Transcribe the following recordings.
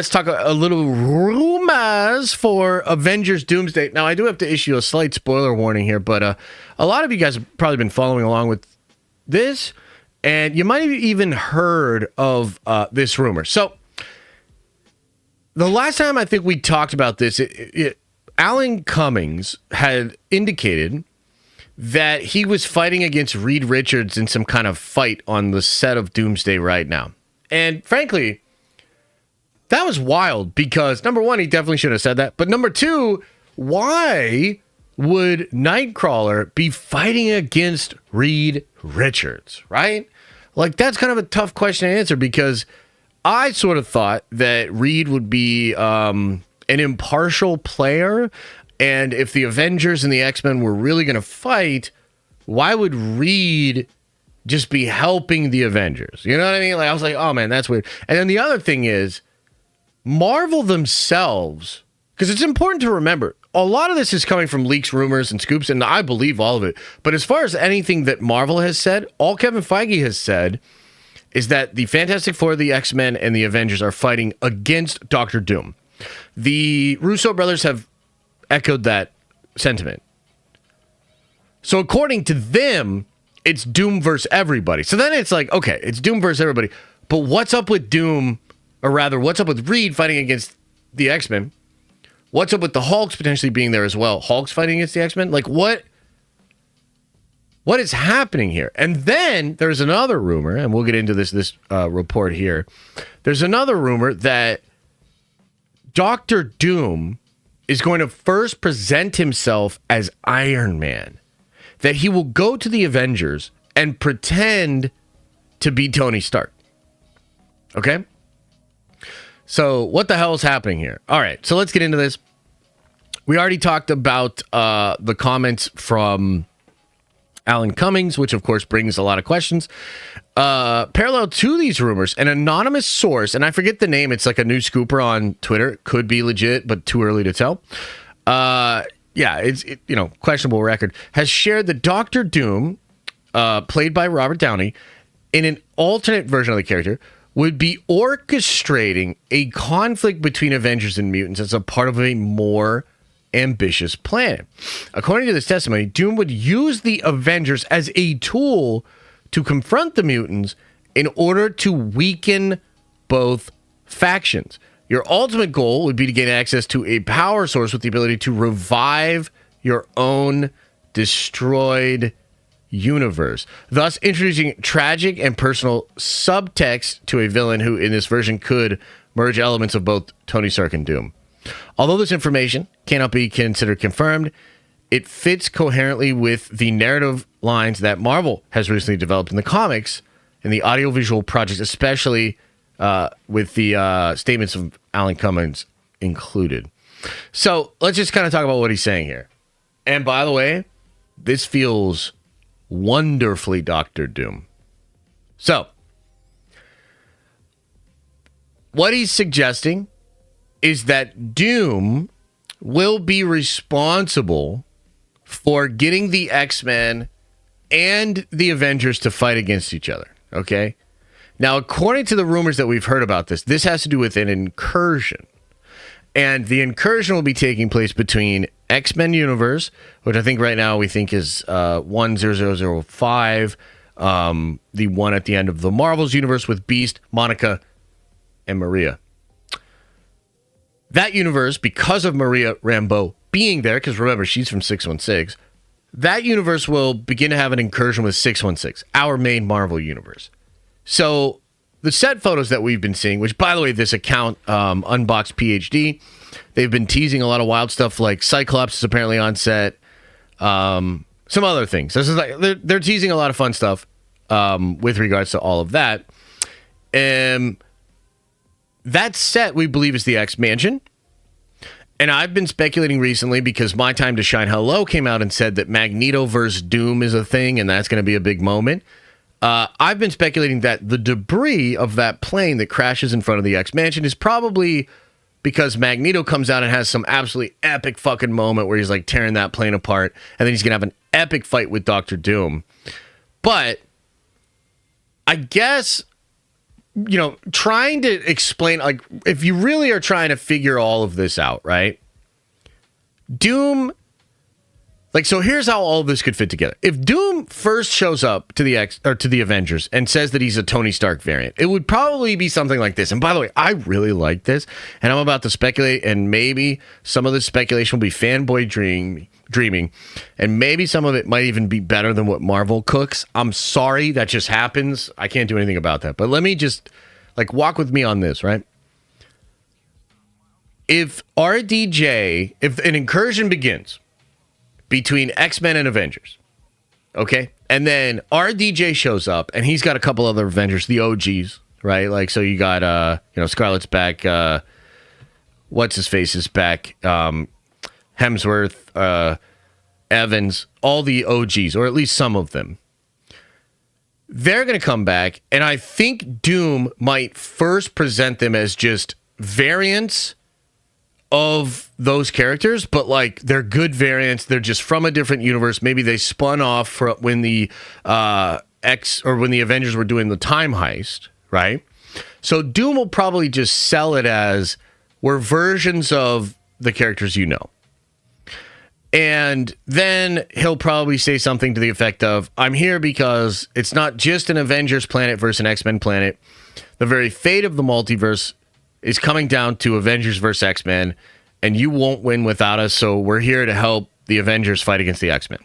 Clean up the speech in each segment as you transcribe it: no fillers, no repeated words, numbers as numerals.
let's talk a little rumors for Avengers Doomsday. Now, I do have to issue a slight spoiler warning here, but a lot of you guys have probably been following along with this, and you might have even heard of this rumor. So, the last time I think we talked about this, Alan Cummings had indicated that he was fighting against Reed Richards in some kind of fight on the set of Doomsday right now. And frankly, that was wild because, number one, he definitely should have said that. But number two, why would Nightcrawler be fighting against Reed Richards, right? Like, that's kind of a tough question to answer because I sort of thought that Reed would be an impartial player. And if the Avengers and the X-Men were really going to fight, why would Reed just be helping the Avengers? You know what I mean? Like, I was like, oh man, that's weird. And then the other thing is, Marvel themselves, because it's important to remember, a lot of this is coming from leaks, rumors, and scoops, and I believe all of it. But as far as anything that Marvel has said, all Kevin Feige has said is that the Fantastic Four, the X-Men, and the Avengers are fighting against Doctor Doom. The Russo brothers have echoed that sentiment. So according to them, it's Doom versus everybody. So then it's like, okay, it's Doom versus everybody. But what's up with Doom, or rather, what's up with Reed fighting against the X-Men? What's up with the Hulks potentially being there as well? Hulk's fighting against the X-Men? Like, what is happening here? And then there's another rumor, and we'll get into this report here. There's another rumor that Doctor Doom is going to first present himself as Iron Man. That he will go to the Avengers and pretend to be Tony Stark. Okay? So what the hell is happening here? All right, so let's get into this. We already talked about the comments from Alan Cummings, which of course brings a lot of questions. Parallel to these rumors, an anonymous source, and I forget the name, it's like a news scooper on Twitter, could be legit, but too early to tell. It's questionable record, has shared that Doctor Doom, played by Robert Downey, in an alternate version of the character, would be orchestrating a conflict between Avengers and mutants as a part of a more ambitious plan. According to this testimony, Doom would use the Avengers as a tool to confront the mutants in order to weaken both factions. Your ultimate goal would be to gain access to a power source with the ability to revive your own destroyed universe, thus introducing tragic and personal subtext to a villain who, in this version, could merge elements of both Tony Stark and Doom. Although this information cannot be considered confirmed, it fits coherently with the narrative lines that Marvel has recently developed in the comics and the audiovisual projects, especially with the statements of Alan Cummings included. So let's just kind of talk about what he's saying here. And by the way, this feels wonderfully Doctor Doom. So, what he's suggesting is that Doom will be responsible for getting the X-Men and the Avengers to fight against each other, okay? Now, according to the rumors that we've heard about this, this has to do with an incursion. And the incursion will be taking place between X-Men Universe, which I think right now we think is 10005, the one at the end of the Marvels universe with Beast, Monica, and Maria. That universe, because of Maria Rambeau being there, because remember, she's from 616, that universe will begin to have an incursion with 616, our main Marvel universe. So the set photos that we've been seeing, which, by the way, this account, Unboxed PhD, they've been teasing a lot of wild stuff like Cyclops is apparently on set, some other things. This is like they're teasing a lot of fun stuff with regards to all of that. That set, we believe, is the X-Mansion. And I've been speculating recently because My Time to Shine Hello came out and said that Magneto versus Doom is a thing, and that's going to be a big moment. I've been speculating that the debris of that plane that crashes in front of the X-Mansion is probably because Magneto comes out and has some absolutely epic fucking moment where he's like tearing that plane apart, and then he's going to have an epic fight with Doctor Doom. But I guess trying to explain, like, if you really are trying to figure all of this out, right? Doom, like, so here's how all of this could fit together. If Doom first shows up to the Avengers and says that he's a Tony Stark variant, it would probably be something like this. And by the way, I really like this, and I'm about to speculate, and maybe some of this speculation will be fanboy dreaming, and maybe some of it might even be better than what Marvel cooks. I'm sorry, that just happens. I can't do anything about that. But let me just, like, walk with me on this, right? If an incursion begins between X-Men and Avengers, okay? And then RDJ shows up, and he's got a couple other Avengers, the OGs, right? Like, so you got, Scarlet's back, what's-his-face is back, Hemsworth, Evans, all the OGs, or at least some of them. They're going to come back, and I think Doom might first present them as just variants of those characters, but like they're good variants. They're just from a different universe. Maybe they spun off from when the when the Avengers were doing the time heist, right? So Doom will probably just sell it as we're versions of the characters you know. And then he'll probably say something to the effect of, I'm here because it's not just an Avengers planet versus an X-Men planet. The very fate of the multiverse is coming down to Avengers versus X-Men, and you won't win without us, so we're here to help the Avengers fight against the X-Men.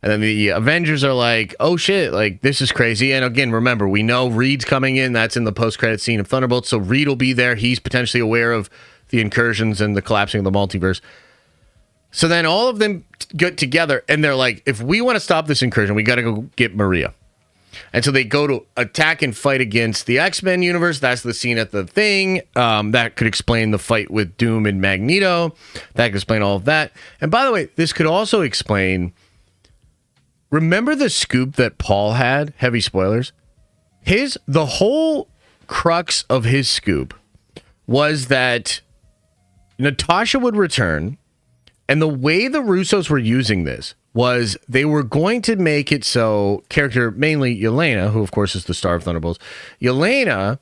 And then the Avengers are like, oh shit, like, this is crazy. And again, remember, we know Reed's coming in. That's in the post-credit scene of Thunderbolts, so Reed will be there. He's potentially aware of the incursions and the collapsing of the multiverse. So then all of them get together, and they're like, if we want to stop this incursion, we got to go get Maria. And so they go to attack and fight against the X-Men universe. That's the scene at the thing. That could explain the fight with Doom and Magneto. That could explain all of that. And by the way, this could also explain... Remember the scoop that Paul had? Heavy spoilers. The whole crux of his scoop was that Natasha would return, and the way the Russos were using this was they were going to make it so character, mainly Yelena, who of course is the star of Thunderbolts, Yelena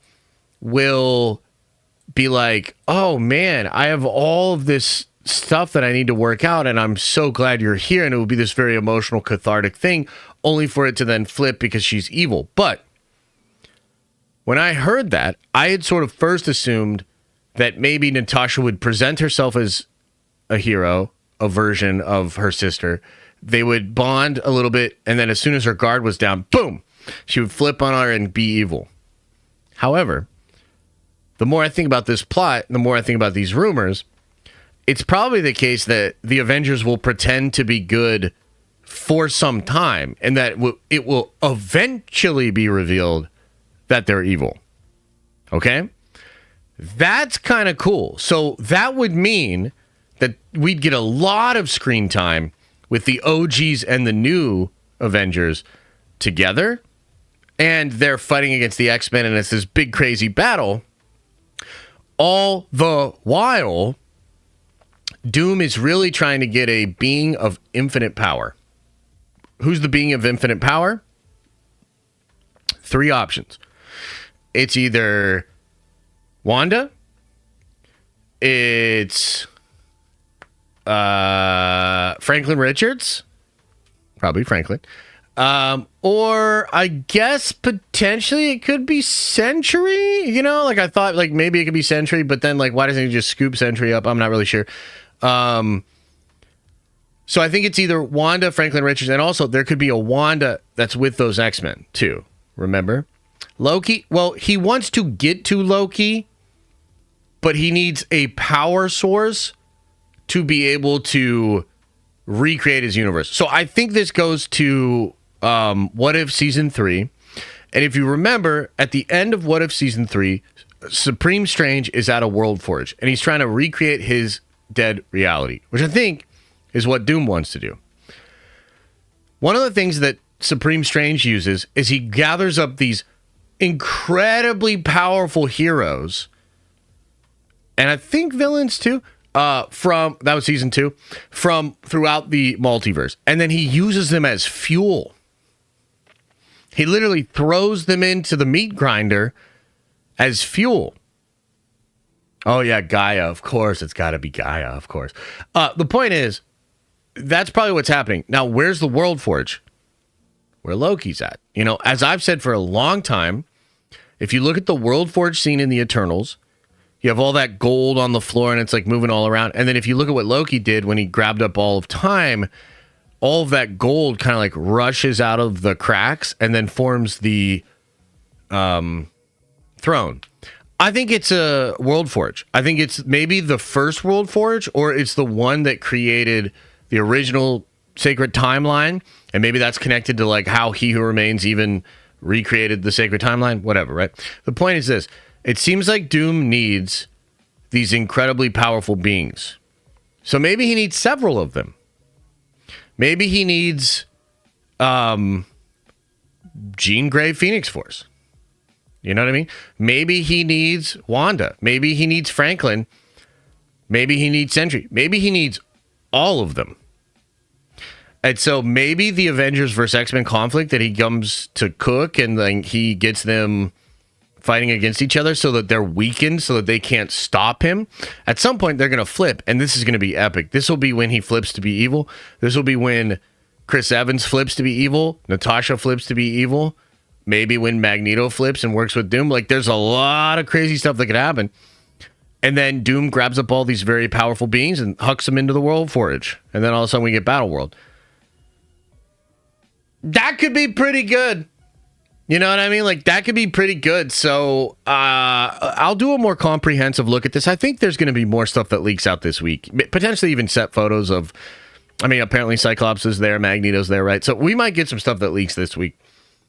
will be like, oh man, I have all of this stuff that I need to work out, and I'm so glad you're here, and it will be this very emotional, cathartic thing, only for it to then flip because she's evil. But when I heard that, I had sort of first assumed that maybe Natasha would present herself as a hero, a version of her sister. They would bond a little bit, and then as soon as her guard was down, boom, she would flip on her and be evil. However, the more I think about this plot, the more I think about these rumors, it's probably the case that the Avengers will pretend to be good for some time, and that it will eventually be revealed that they're evil. Okay? That's kind of cool. So that would mean that we'd get a lot of screen time with the OGs and the new Avengers together, and they're fighting against the X-Men, and it's this big crazy battle. All the while, Doom is really trying to get a being of infinite power. Who's the being of infinite power? 3 options. It's either Wanda, it's Franklin Richards, probably Franklin, or I guess potentially it could be Sentry. Like I thought, like maybe it could be Sentry, but then like why doesn't he just scoop Sentry up? I'm not really sure. So I think it's either Wanda, Franklin Richards, and also there could be a Wanda that's with those X-Men too. Remember, Loki? Well, he wants to get to Loki, but he needs a power source to be able to recreate his universe. So I think this goes to What If Season 3. And if you remember, at the end of What If Season 3, Supreme Strange is at a World Forge, and he's trying to recreate his dead reality, which I think is what Doom wants to do. One of the things that Supreme Strange uses is he gathers up these incredibly powerful heroes, and I think villains too, from that was season 2, from throughout the multiverse, and then he uses them as fuel. He literally throws them into the meat grinder as fuel. Oh, yeah, Gaia. Of course. It's got to be Gaia, of course. The point is, that's probably what's happening. Now, where's the World Forge? Where Loki's at. You know, as I've said for a long time, if you look at the World Forge scene in the Eternals, you have all that gold on the floor and it's like moving all around. And then if you look at what Loki did when he grabbed up all of time, all of that gold kind of like rushes out of the cracks and then forms the throne. I think it's a World Forge. I think it's maybe the first World Forge, or it's the one that created the original Sacred Timeline. And maybe that's connected to like how He Who Remains even recreated the Sacred Timeline, whatever, right? The point is this. It seems like Doom needs these incredibly powerful beings. So maybe he needs several of them. Maybe he needs Jean Grey Phoenix Force. You know what I mean? Maybe he needs Wanda. Maybe he needs Franklin. Maybe he needs Sentry. Maybe he needs all of them. And so maybe the Avengers versus X-Men conflict that he comes to cook and then he gets them fighting against each other so that they're weakened so that they can't stop him. At some point, they're going to flip, and this is going to be epic. This will be when he flips to be evil. This will be when Chris Evans flips to be evil. Natasha flips to be evil. Maybe when Magneto flips and works with Doom. Like, there's a lot of crazy stuff that could happen. And then Doom grabs up all these very powerful beings and hucks them into the World Forge. And then all of a sudden we get Battleworld. That could be pretty good. You know what I mean? Like, that could be pretty good. So I'll do a more comprehensive look at this. I think there's going to be more stuff that leaks out this week. Potentially even set photos of, I mean, apparently Cyclops is there, Magneto's there, right? So we might get some stuff that leaks this week.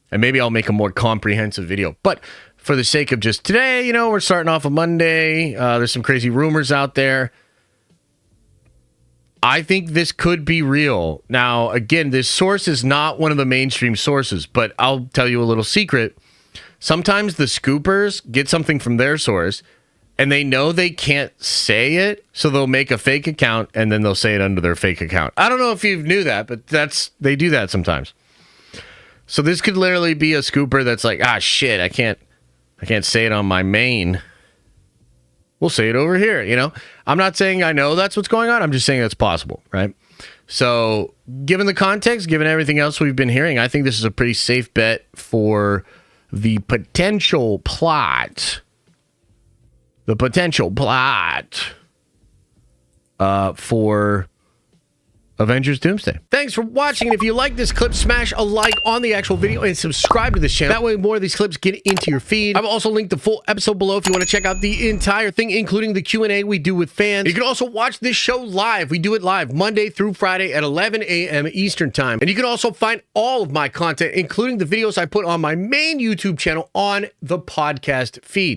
And maybe I'll make a more comprehensive video. But for the sake of just today, you know, we're starting off a Monday. There's some crazy rumors out there. I think this could be real. Now, again, this source is not one of the mainstream sources, but I'll tell you a little secret. Sometimes the scoopers get something from their source, and they know they can't say it, so they'll make a fake account, and then they'll say it under their fake account. I don't know if you knew that, but they do that sometimes. So this could literally be a scooper that's like, shit, I can't say it on my main. We'll say it over here, you know? I'm not saying I know that's what's going on. I'm just saying that's possible, right? So given the context, given everything else we've been hearing, I think this is a pretty safe bet for the potential plot. For Avengers Doomsday. Thanks for watching. And if you like this clip, smash a like on the actual video and subscribe to this channel. That way more of these clips get into your feed. I've also linked the full episode below if you want to check out the entire thing, including the Q&A we do with fans. You can also watch this show live. We do it live Monday through Friday at 11 a.m. Eastern time. And you can also find all of my content, including the videos I put on my main YouTube channel, on the podcast feed.